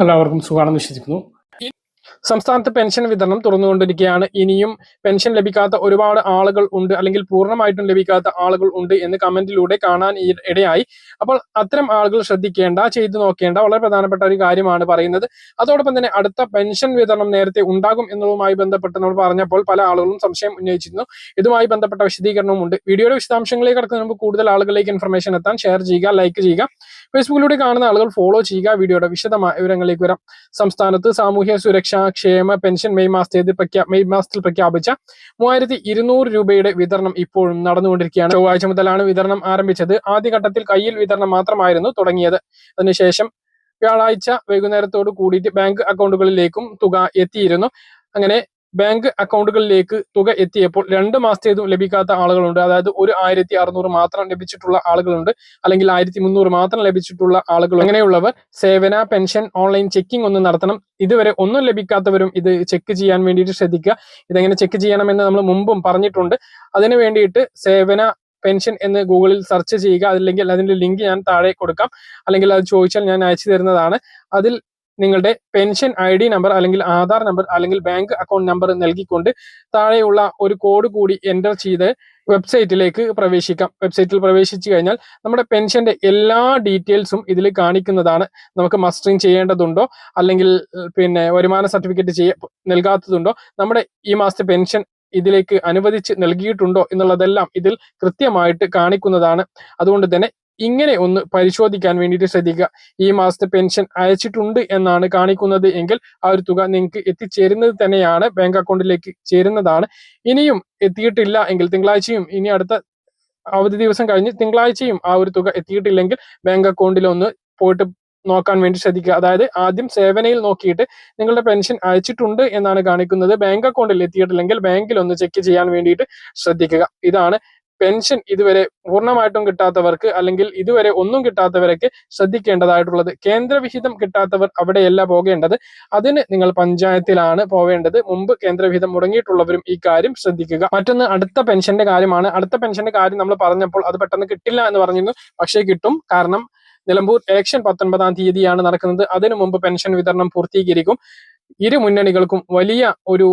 എല്ലാവർക്കും സുഖാണെന്ന് വിശ്വസിക്കുന്നു. സംസ്ഥാനത്ത് പെൻഷൻ വിതരണം തുറന്നുകൊണ്ടിരിക്കുകയാണ്. ഇനിയും പെൻഷൻ ലഭിക്കാത്ത ഒരുപാട് ആളുകൾ ഉണ്ട്, അല്ലെങ്കിൽ പൂർണ്ണമായിട്ടും ലഭിക്കാത്ത ആളുകൾ ഉണ്ട് എന്ന് കമന്റിലൂടെ കാണാൻ ഇടയായി. അപ്പോൾ അത്തരം ആളുകൾ ശ്രദ്ധിക്കേണ്ട, ചെയ്തു നോക്കേണ്ട വളരെ പ്രധാനപ്പെട്ട ഒരു കാര്യമാണ് പറയുന്നത്. അതോടൊപ്പം തന്നെ അടുത്ത പെൻഷൻ വിതരണം നേരത്തെ ഉണ്ടാകും എന്നതുമായി ബന്ധപ്പെട്ട് നമ്മൾ പറഞ്ഞപ്പോൾ പല ആളുകളും സംശയം ഉന്നയിച്ചിരുന്നു. ഇതുമായി ബന്ധപ്പെട്ട വിശദീകരണവും ഉണ്ട്. വീഡിയോയുടെ വിശദാംശങ്ങളിലേക്ക് കടക്കുന്നതിന് മുമ്പ് കൂടുതൽ ആളുകളിലേക്ക് ഇൻഫർമേഷൻ എത്താൻ ഷെയർ ചെയ്യുക, ലൈക്ക് ചെയ്യുക. ഫേസ്ബുക്കിലൂടെ കാണുന്ന ആളുകൾ ഫോളോ ചെയ്യുക. വീഡിയോയുടെ വിശദമായ വിവരങ്ങളിലേക്ക് വരാം. സംസ്ഥാനത്ത് സാമൂഹ്യ സുരക്ഷാ ക്ഷേമ പെൻഷൻ മെയ് മാസത്തിൽ പ്രഖ്യാപിച്ച 3200 രൂപയുടെ വിതരണം ഇപ്പോഴും നടന്നുകൊണ്ടിരിക്കുകയാണ്. ചൊവ്വാഴ്ച മുതലാണ് വിതരണം ആരംഭിച്ചത്. ആദ്യഘട്ടത്തിൽ കയ്യിൽ വിതരണം മാത്രമായിരുന്നു തുടങ്ങിയത്. അതിനുശേഷം വ്യാഴാഴ്ച വൈകുന്നേരത്തോട് കൂടിയിട്ട് ബാങ്ക് അക്കൗണ്ടുകളിലേക്കും തുക എത്തിയിരുന്നു. അങ്ങനെ ബാങ്ക് അക്കൗണ്ടുകളിലേക്ക് തുക എത്തിയപ്പോൾ 2 മാസത്തേതും ലഭിക്കാത്ത ആളുകളുണ്ട്. അതായത് 1600 മാത്രം ലഭിച്ചിട്ടുള്ള ആളുകളുണ്ട്, അല്ലെങ്കിൽ 1300 മാത്രം ലഭിച്ചിട്ടുള്ള ആളുകൾ. അങ്ങനെയുള്ളവർ സേവന പെൻഷൻ ഓൺലൈൻ ചെക്കിംഗ് ഒന്ന് നടത്തണം. ഇതുവരെ ഒന്നും ലഭിക്കാത്തവരും ഇത് ചെക്ക് ചെയ്യാൻ വേണ്ടിയിട്ട് ശ്രദ്ധിക്കുക. ഇതെങ്ങനെ ചെക്ക് ചെയ്യണമെന്ന് നമ്മൾ മുമ്പും പറഞ്ഞിട്ടുണ്ട്. അതിനു വേണ്ടിയിട്ട് സേവന പെൻഷൻ എന്ന് ഗൂഗിളിൽ സെർച്ച് ചെയ്യുക. അല്ലെങ്കിൽ അതിന്റെ ലിങ്ക് ഞാൻ താഴെ കൊടുക്കാം, അല്ലെങ്കിൽ അത് ചോദിച്ചാൽ ഞാൻ അയച്ചു തരുന്നതാണ്. അതിൽ നിങ്ങളുടെ പെൻഷൻ ID നമ്പർ, അല്ലെങ്കിൽ ആധാർ നമ്പർ, അല്ലെങ്കിൽ ബാങ്ക് അക്കൗണ്ട് നമ്പർ നൽകിക്കൊണ്ട് താഴെയുള്ള ഒരു കോഡ് കൂടി എൻ്റർ ചെയ്ത് വെബ്സൈറ്റിലേക്ക് പ്രവേശിക്കാം. വെബ്സൈറ്റിൽ പ്രവേശിച്ചു കഴിഞ്ഞാൽ നമ്മുടെ പെൻഷന്റെ എല്ലാ ഡീറ്റെയിൽസും ഇതിൽ കാണിക്കുന്നതാണ്. നമുക്ക് മസ്റ്ററിങ് ചെയ്യേണ്ടതുണ്ടോ, അല്ലെങ്കിൽ വരുമാന സർട്ടിഫിക്കറ്റ് നൽകാത്തതുണ്ടോ, നമ്മുടെ ഈ മാസത്തെ പെൻഷൻ ഇതിലേക്ക് അനുവദിച്ച് നൽകിയിട്ടുണ്ടോ എന്നുള്ളതെല്ലാം ഇതിൽ കൃത്യമായിട്ട് കാണിക്കുന്നതാണ്. അതുകൊണ്ട് തന്നെ ഇങ്ങനെ ഒന്ന് പരിശോധിക്കാൻ വേണ്ടിയിട്ട് ശ്രദ്ധിക്കുക. ഈ മാസത്തെ പെൻഷൻ അയച്ചിട്ടുണ്ട് എന്നാണ് കാണിക്കുന്നത് എങ്കിൽ ആ ഒരു തുക നിങ്ങൾക്ക് എത്തിച്ചേരുന്നത് തന്നെയാണ്, ബാങ്ക് അക്കൗണ്ടിലേക്ക് ചേരുന്നതാണ്. ഇനിയും എത്തിയിട്ടില്ല എങ്കിൽ തിങ്കളാഴ്ചയും, ഇനി അടുത്ത അവധി ദിവസം കഴിഞ്ഞ് തിങ്കളാഴ്ചയും ആ ഒരു തുക എത്തിയിട്ടില്ലെങ്കിൽ ബാങ്ക് അക്കൗണ്ടിൽ ഒന്ന് പോയിട്ട് നോക്കാൻ വേണ്ടി ശ്രദ്ധിക്കുക. അതായത് ആദ്യം സേവനയിൽ നോക്കിയിട്ട് നിങ്ങളുടെ പെൻഷൻ അയച്ചിട്ടുണ്ട് എന്നാണ് കാണിക്കുന്നത്, ബാങ്ക് അക്കൗണ്ടിൽ എത്തിയിട്ടില്ലെങ്കിൽ ബാങ്കിൽ ഒന്ന് ചെക്ക് ചെയ്യാൻ വേണ്ടിയിട്ട് ശ്രദ്ധിക്കുക. ഇതാണ് പെൻഷൻ ഇതുവരെ പൂർണ്ണമായിട്ടും കിട്ടാത്തവർക്ക്, അല്ലെങ്കിൽ ഇതുവരെ ഒന്നും കിട്ടാത്തവരൊക്കെ ശ്രദ്ധിക്കേണ്ടതായിട്ടുള്ളത്. കേന്ദ്രവിഹിതം കിട്ടാത്തവർ അവിടെയല്ല പോകേണ്ടത്, അതിന് നിങ്ങൾ പഞ്ചായത്തിലാണ് പോവേണ്ടത്. മുമ്പ് കേന്ദ്രവിഹിതം മുടങ്ങിയിട്ടുള്ളവരും ഈ കാര്യം ശ്രദ്ധിക്കുക. മറ്റൊന്ന് അടുത്ത പെൻഷന്റെ കാര്യമാണ്. അടുത്ത പെൻഷന്റെ കാര്യം നമ്മൾ പറഞ്ഞപ്പോൾ അത് പെട്ടെന്ന് കിട്ടില്ല എന്ന് പറഞ്ഞിരുന്നു. പക്ഷേ കിട്ടും. കാരണം നിലമ്പൂർ ഇലക്ഷൻ 19-ാം തീയതിയാണ് നടക്കുന്നത്. അതിനു മുമ്പ് പെൻഷൻ വിതരണം പൂർത്തീകരിക്കും. ഇരു മുന്നണികൾക്കും വലിയ ഒരു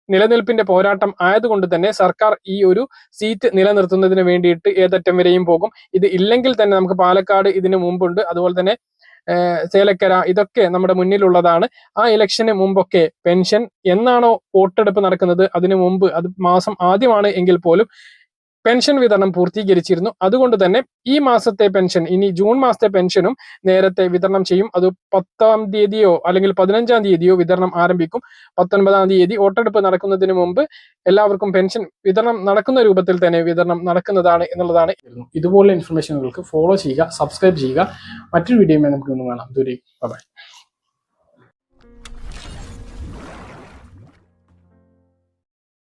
നിലനിൽപ്പിന്റെ പോരാട്ടം ആയതുകൊണ്ട് തന്നെ സർക്കാർ ഈ ഒരു സീറ്റ് നിലനിർത്തുന്നതിന് വേണ്ടിയിട്ട് ഏതറ്റം വരെയും പോകും. ഇത് ഇല്ലെങ്കിൽ തന്നെ നമുക്ക് പാലക്കാട് ഇതിനു മുമ്പുണ്ട്, അതുപോലെ തന്നെ ചേലക്കര, ഇതൊക്കെ നമ്മുടെ മുന്നിലുള്ളതാണ്. ആ ഇലക്ഷന് മുമ്പൊക്കെ പെൻഷൻ എന്നാണോ വോട്ടെടുപ്പ് നടക്കുന്നത് അതിനു മുമ്പ്, അത് മാസം ആദ്യമാണ് എങ്കിൽ പോലും പെൻഷൻ വിതരണം പൂർത്തീകരിച്ചിരുന്നു. അതുകൊണ്ട് തന്നെ ഈ മാസത്തെ പെൻഷൻ, ഇനി ജൂൺ മാസത്തെ പെൻഷനും നേരത്തെ വിതരണം ചെയ്യും. അത് 10-ാം തീയതിയോ അല്ലെങ്കിൽ 15-ാം തീയതിയോ വിതരണം ആരംഭിക്കും. 19-ാം തീയതി വോട്ടെടുപ്പ് നടക്കുന്നതിന് മുമ്പ് എല്ലാവർക്കും പെൻഷൻ വിതരണം നടക്കുന്ന രൂപത്തിൽ തന്നെ വിതരണം നടക്കുന്നതാണ് എന്നുള്ളതാണ്. ഇതുപോലുള്ള ഇൻഫർമേഷനുകൾക്ക് ഫോളോ ചെയ്യുക, സബ്സ്ക്രൈബ് ചെയ്യുക. മറ്റൊരു വീഡിയോയുമായി നമുക്ക് കാണാം. ബൈ.